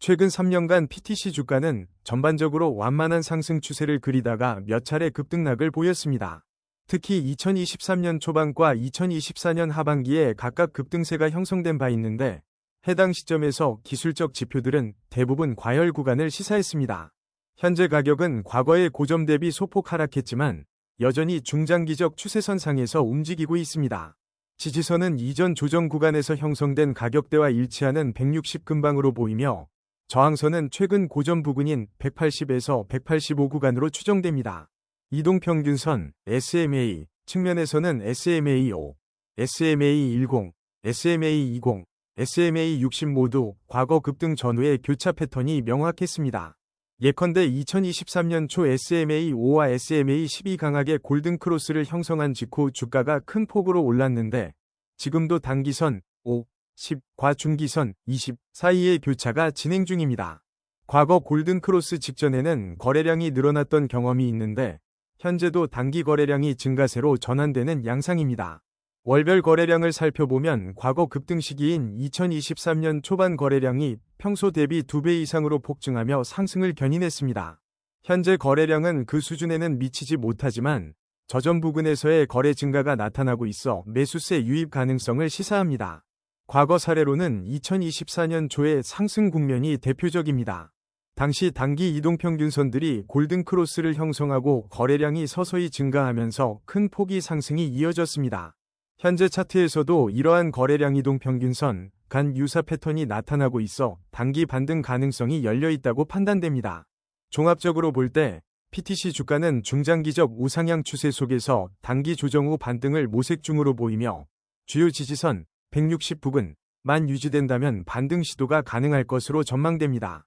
최근 3년간 PTC 주가는 전반적으로 완만한 상승 추세를 그리다가 몇 차례 급등락을 보였습니다. 특히 2023년 초반과 2024년 하반기에 각각 급등세가 형성된 바 있는데 해당 시점에서 기술적 지표들은 대부분 과열 구간을 시사했습니다. 현재 가격은 과거의 고점 대비 소폭 하락했지만 여전히 중장기적 추세선 상에서 움직이고 있습니다. 지지선은 이전 조정 구간에서 형성된 가격대와 일치하는 160 근방으로 보이며 저항선은 최근 고점 부근인 180에서 185 구간으로 추정됩니다. 이동평균선 SMA 측면에서는 SMA5, SMA10, SMA20, SMA60 모두 과거 급등 전후의 교차 패턴이 명확했습니다. 예컨대 2023년 초 SMA5와 SMA12 강하게 골든 크로스를 형성한 직후 주가가 큰 폭으로 올랐는데 지금도 단기선 5, 10과 중기선 20 사이의 교차가 진행 중입니다. 과거 골든 크로스 직전에는 거래량이 늘어났던 경험이 있는데 현재도 단기 거래량이 증가세로 전환되는 양상입니다. 월별 거래량을 살펴보면 과거 급등 시기인 2023년 초반 거래량이 평소 대비 2배 이상으로 폭증하며 상승을 견인했습니다. 현재 거래량은 그 수준에는 미치지 못하지만 저점 부근에서의 거래 증가가 나타나고 있어 매수세 유입 가능성을 시사합니다. 과거 사례로는 2024년 초의 상승 국면이 대표적입니다. 당시 단기 이동평균선들이 골든 크로스를 형성하고 거래량이 서서히 증가하면서 큰 폭의 상승이 이어졌습니다. 현재 차트에서도 이러한 거래량 이동평균선 간 유사 패턴이 나타나고 있어 단기 반등 가능성이 열려있다고 판단됩니다. 종합적으로 볼 때 PTC 주가는 중장기적 우상향 추세 속에서 단기 조정 후 반등을 모색 중으로 보이며 주요 지지선 160 부근만 유지된다면 반등 시도가 가능할 것으로 전망됩니다.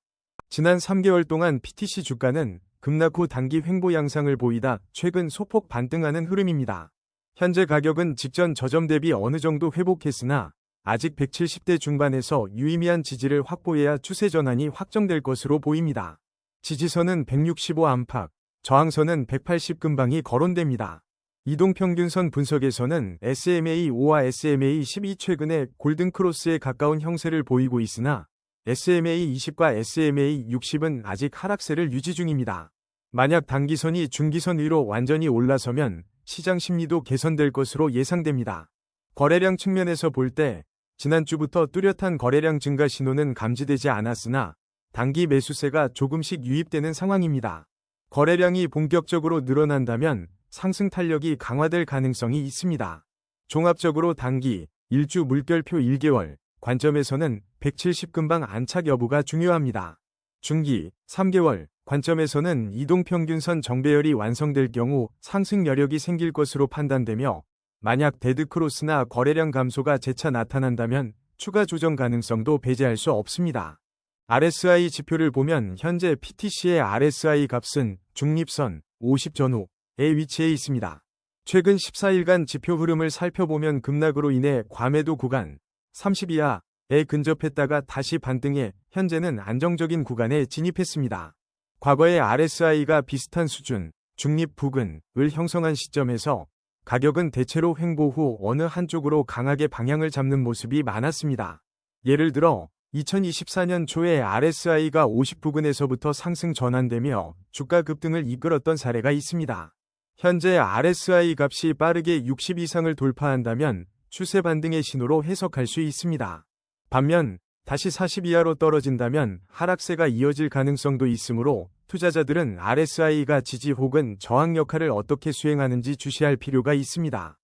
지난 3개월 동안 PTC 주가는 급락 후 단기 횡보 양상을 보이다 최근 소폭 반등하는 흐름입니다. 현재 가격은 직전 저점 대비 어느 정도 회복했으나 아직 170대 중반에서 유의미한 지지를 확보해야 추세 전환이 확정될 것으로 보입니다. 지지선은 165 안팎, 저항선은 180 근방이 거론됩니다. 이동평균선 분석에서는 SMA5와 SMA12 최근에 골든크로스에 가까운 형세를 보이고 있으나 SMA20과 SMA60은 아직 하락세를 유지 중입니다. 만약 단기선이 중기선 위로 완전히 올라서면 시장 심리도 개선될 것으로 예상됩니다. 거래량 측면에서 볼 때 지난주부터 뚜렷한 거래량 증가 신호는 감지되지 않았으나 단기 매수세가 조금씩 유입되는 상황입니다. 거래량이 본격적으로 늘어난다면 상승 탄력이 강화될 가능성이 있습니다. 종합적으로 단기, 일주 물결표 1개월 관점에서는 170 근방 안착 여부가 중요합니다. 중기, 3개월 관점에서는 이동평균선 정배열이 완성될 경우 상승 여력이 생길 것으로 판단되며 만약 데드크로스나 거래량 감소가 재차 나타난다면 추가 조정 가능성도 배제할 수 없습니다. RSI 지표를 보면 현재 PTC의 RSI 값은 중립선 50 전후에 위치해 있습니다. 최근 14일간 지표 흐름을 살펴보면 급락으로 인해 과매도 구간 30 이하에 근접했다가 다시 반등해 현재는 안정적인 구간에 진입했습니다. 과거의 RSI가 비슷한 수준, 중립 부근을 형성한 시점에서 가격은 대체로 횡보 후 어느 한쪽으로 강하게 방향을 잡는 모습이 많았습니다. 예를 들어 2024년 초에 RSI가 50 부근에서부터 상승 전환되며 주가 급등을 이끌었던 사례가 있습니다. 현재 RSI 값이 빠르게 60 이상을 돌파한다면 추세 반등의 신호로 해석할 수 있습니다. 반면 다시 40 이하로 떨어진다면 하락세가 이어질 가능성도 있으므로 투자자들은 RSI가 지지 혹은 저항 역할을 어떻게 수행하는지 주시할 필요가 있습니다.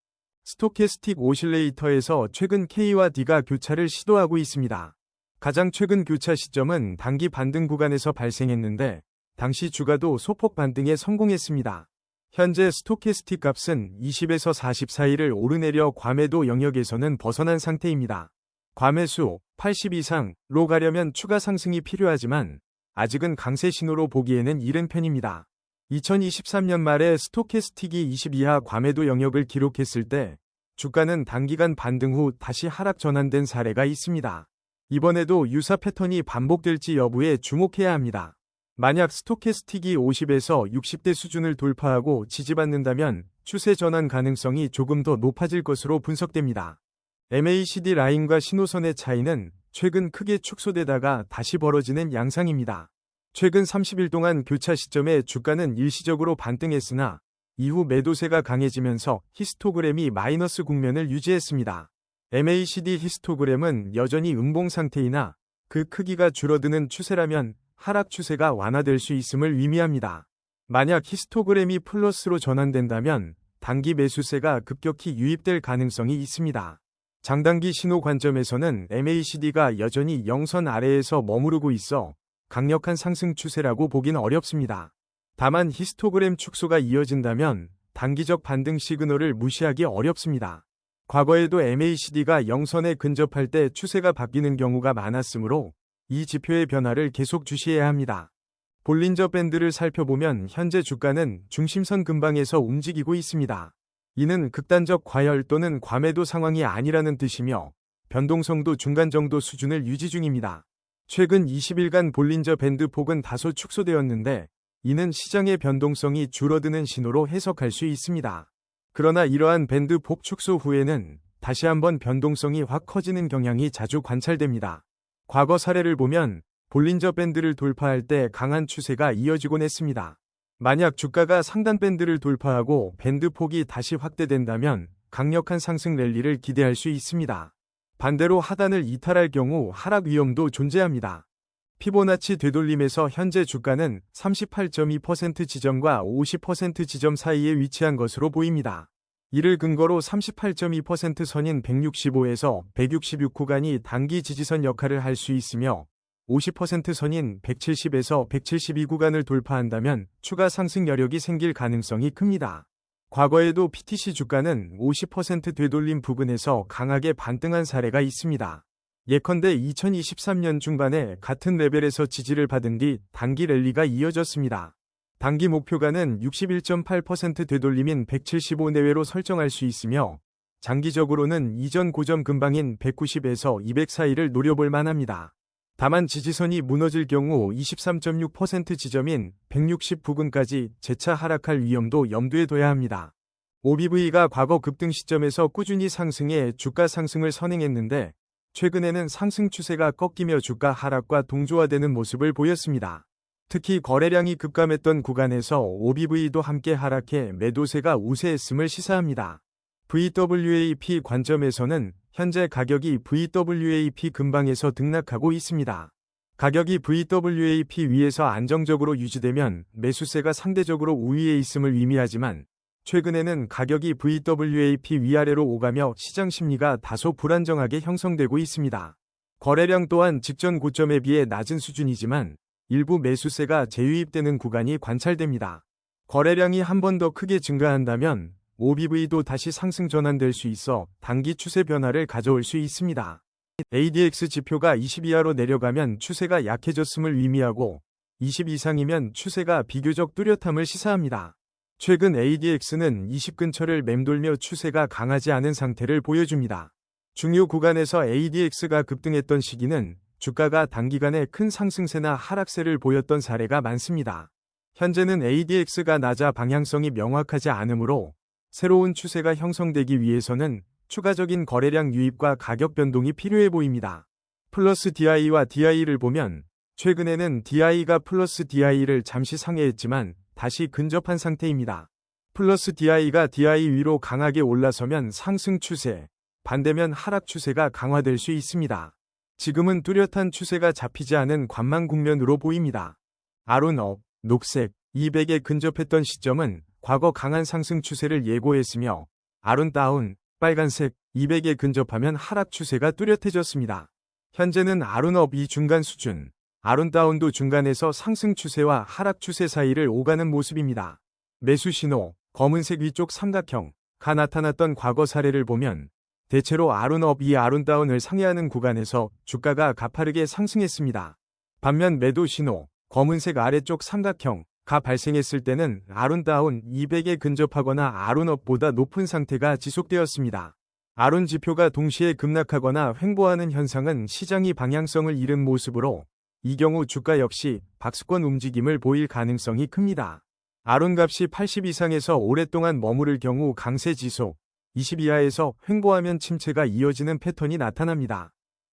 스토캐스틱 오실레이터에서 최근 K와 D가 교차를 시도하고 있습니다. 가장 최근 교차 시점은 단기 반등 구간에서 발생했는데 당시 주가도 소폭 반등에 성공했습니다. 현재 스토캐스틱 값은 20에서 40 사이를 오르내려 과매도 영역에서는 벗어난 상태입니다. 과매수 80 이상로 가려면 추가 상승이 필요하지만 아직은 강세 신호로 보기에는 이른 편입니다. 2023년 말에 스토캐스틱이 20 이하 과매도 영역을 기록했을 때 주가는 단기간 반등 후 다시 하락 전환된 사례가 있습니다. 이번에도 유사 패턴이 반복될지 여부에 주목해야 합니다. 만약 스토캐스틱이 50에서 60대 수준을 돌파하고 지지받는다면 추세 전환 가능성이 조금 더 높아질 것으로 분석됩니다. MACD 라인과 신호선의 차이는 최근 크게 축소되다가 다시 벌어지는 양상입니다. 최근 30일 동안 교차 시점에 주가는 일시적으로 반등했으나 이후 매도세가 강해지면서 히스토그램이 마이너스 국면을 유지했습니다. MACD 히스토그램은 여전히 음봉 상태이나 그 크기가 줄어드는 추세라면 하락 추세가 완화될 수 있음을 의미합니다. 만약 히스토그램이 플러스로 전환된다면 단기 매수세가 급격히 유입될 가능성이 있습니다. 장단기 신호 관점에서는 MACD가 여전히 영선 아래에서 머무르고 있어 강력한 상승 추세라고 보긴 어렵습니다. 다만 히스토그램 축소가 이어진다면 단기적 반등 시그널을 무시하기 어렵습니다. 과거에도 MACD가 영선에 근접할 때 추세가 바뀌는 경우가 많았으므로 이 지표의 변화를 계속 주시해야 합니다. 볼린저 밴드를 살펴보면 현재 주가는 중심선 근방에서 움직이고 있습니다. 이는 극단적 과열 또는 과매도 상황이 아니라는 뜻이며 변동성도 중간 정도 수준을 유지 중입니다. 최근 20일간 볼린저 밴드 폭은 다소 축소되었는데 이는 시장의 변동성이 줄어드는 신호로 해석할 수 있습니다. 그러나 이러한 밴드 폭 축소 후에는 다시 한번 변동성이 확 커지는 경향이 자주 관찰됩니다. 과거 사례를 보면 볼린저 밴드를 돌파할 때 강한 추세가 이어지곤 했습니다. 만약 주가가 상단 밴드를 돌파하고 밴드 폭이 다시 확대된다면 강력한 상승 랠리를 기대할 수 있습니다. 반대로 하단을 이탈할 경우 하락 위험도 존재합니다. 피보나치 되돌림에서 현재 주가는 38.2% 지점과 50% 지점 사이에 위치한 것으로 보입니다. 이를 근거로 38.2% 선인 165에서 166 구간이 단기 지지선 역할을 할 수 있으며 50% 선인 170에서 172 구간을 돌파한다면 추가 상승 여력이 생길 가능성이 큽니다. 과거에도 PTC 주가는 50% 되돌림 부근에서 강하게 반등한 사례가 있습니다. 예컨대 2023년 중반에 같은 레벨에서 지지를 받은 뒤 단기 랠리가 이어졌습니다. 단기 목표가는 61.8% 되돌림인 175 내외로 설정할 수 있으며 장기적으로는 이전 고점 근방인 190에서 200 사이를 노려볼 만합니다. 다만 지지선이 무너질 경우 23.6% 지점인 160 부근까지 재차 하락할 위험도 염두에 둬야 합니다. OBV가 과거 급등 시점에서 꾸준히 상승해 주가 상승을 선행했는데 최근에는 상승 추세가 꺾이며 주가 하락과 동조화되는 모습을 보였습니다. 특히 거래량이 급감했던 구간에서 OBV도 함께 하락해 매도세가 우세했음을 시사합니다. VWAP 관점에서는 현재 가격이 VWAP 근방에서 등락하고 있습니다. 가격이 VWAP 위에서 안정적으로 유지되면 매수세가 상대적으로 우위에 있음을 의미하지만 최근에는 가격이 VWAP 위아래로 오가며 시장 심리가 다소 불안정하게 형성되고 있습니다. 거래량 또한 직전 고점에 비해 낮은 수준이지만 일부 매수세가 재유입되는 구간이 관찰됩니다. 거래량이 한 번 더 크게 증가한다면 OBV도 다시 상승 전환될 수 있어 단기 추세 변화를 가져올 수 있습니다. ADX 지표가 20 이하로 내려가면 추세가 약해졌음을 의미하고 20 이상이면 추세가 비교적 뚜렷함을 시사합니다. 최근 ADX는 20 근처를 맴돌며 추세가 강하지 않은 상태를 보여줍니다. 중요 구간에서 ADX가 급등했던 시기는 주가가 단기간에 큰 상승세나 하락세를 보였던 사례가 많습니다. 현재는 ADX가 낮아 방향성이 명확하지 않으므로 새로운 추세가 형성되기 위해서는 추가적인 거래량 유입과 가격 변동이 필요해 보입니다. 플러스 DI와 DI를 보면 최근에는 DI가 플러스 DI를 잠시 상회했지만 다시 근접한 상태입니다. 플러스 DI가 DI 위로 강하게 올라서면 상승 추세, 반대면 하락 추세가 강화될 수 있습니다. 지금은 뚜렷한 추세가 잡히지 않은 관망 국면으로 보입니다. 아론업, 녹색, 200에 근접했던 시점은 과거 강한 상승 추세를 예고했으며 아론다운, 빨간색, 200에 근접하면 하락 추세가 뚜렷해졌습니다. 현재는 아론업 이 중간 수준, 아론다운도 중간에서 상승 추세와 하락 추세 사이를 오가는 모습입니다. 매수 신호, 검은색 위쪽 삼각형가 나타났던 과거 사례를 보면 대체로 아론업 이 아론다운을 상회하는 구간에서 주가가 가파르게 상승했습니다. 반면 매도 신호, 검은색 아래쪽 삼각형가 발생했을 때는 아론다운 200에 근접하거나 아론업보다 높은 상태가 지속되었습니다. 아론 지표가 동시에 급락하거나 횡보하는 현상은 시장이 방향성을 잃은 모습으로 이 경우 주가 역시 박스권 움직임을 보일 가능성이 큽니다. 아론 값이 80 이상에서 오랫동안 머무를 경우 강세 지속, 20 이하에서 횡보하면 침체가 이어지는 패턴이 나타납니다.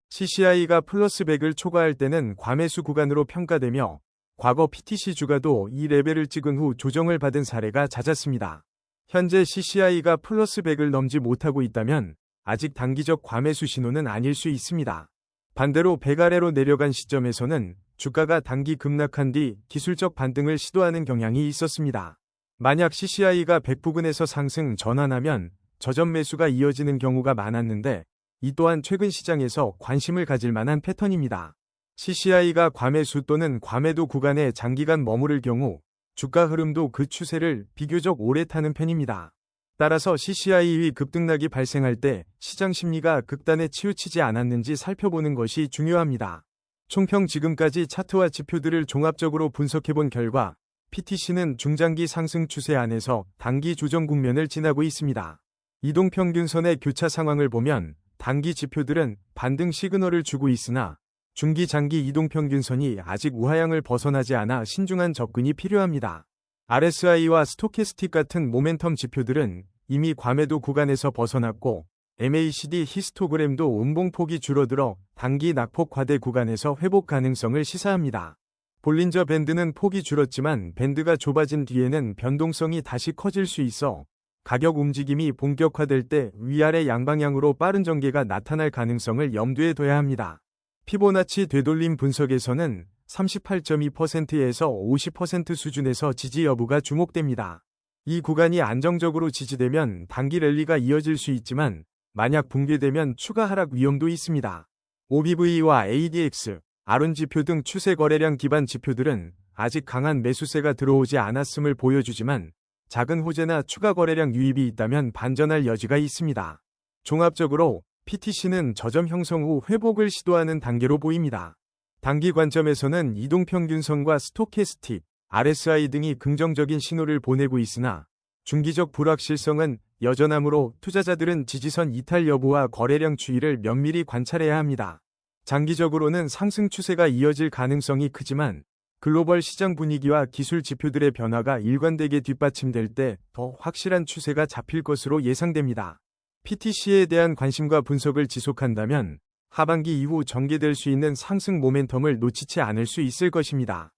CCI가 플러스 100을 초과할 때는 과매수 구간으로 평가되며 과거 PTC 주가도 이 레벨을 찍은 후 조정을 받은 사례가 잦았습니다. 현재 CCI가 플러스 100을 넘지 못하고 있다면 아직 단기적 과매수 신호는 아닐 수 있습니다. 반대로 100 아래로 내려간 시점에서는 주가가 단기 급락한 뒤 기술적 반등을 시도하는 경향이 있었습니다. 만약 CCI가 100 부근에서 상승 전환하면 저점 매수가 이어지는 경우가 많았는데 이 또한 최근 시장에서 관심을 가질 만한 패턴입니다. CCI가 과매수 또는 과매도 구간에 장기간 머무를 경우 주가 흐름도 그 추세를 비교적 오래 타는 편입니다. 따라서 CCI 위 급등락이 발생할 때 시장 심리가 극단에 치우치지 않았는지 살펴보는 것이 중요합니다. 총평 지금까지 차트와 지표들을 종합적으로 분석해본 결과 PTC는 중장기 상승 추세 안에서 단기 조정 국면을 지나고 있습니다. 이동평균선의 교차 상황을 보면 단기 지표들은 반등 시그널을 주고 있으나 중기 장기 이동평균선이 아직 우하향을 벗어나지 않아 신중한 접근이 필요합니다. RSI와 스토캐스틱 같은 모멘텀 지표들은 이미 과매도 구간에서 벗어났고 MACD 히스토그램도 음봉폭이 줄어들어 단기 낙폭 과대 구간에서 회복 가능성을 시사합니다. 볼린저 밴드는 폭이 줄었지만 밴드가 좁아진 뒤에는 변동성이 다시 커질 수 있어 가격 움직임이 본격화될 때 위아래 양방향으로 빠른 전개가 나타날 가능성을 염두에 둬야 합니다. 피보나치 되돌림 분석에서는 38.2%에서 50% 수준에서 지지 여부가 주목됩니다. 이 구간이 안정적으로 지지되면 단기 랠리가 이어질 수 있지만 만약 붕괴되면 추가 하락 위험도 있습니다. OBV와 ADX, 아론 지표 등 추세 거래량 기반 지표들은 아직 강한 매수세가 들어오지 않았음을 보여주지만 작은 호재나 추가 거래량 유입이 있다면 반전할 여지가 있습니다. 종합적으로 PTC는 저점 형성 후 회복을 시도하는 단계로 보입니다. 단기 관점에서는 이동평균선과 스토캐스틱, RSI 등이 긍정적인 신호를 보내고 있으나 중기적 불확실성은 여전하므로 투자자들은 지지선 이탈 여부와 거래량 추이를 면밀히 관찰해야 합니다. 장기적으로는 상승 추세가 이어질 가능성이 크지만 글로벌 시장 분위기와 기술 지표들의 변화가 일관되게 뒷받침될 때 더 확실한 추세가 잡힐 것으로 예상됩니다. PTC에 대한 관심과 분석을 지속한다면 하반기 이후 전개될 수 있는 상승 모멘텀을 놓치지 않을 수 있을 것입니다.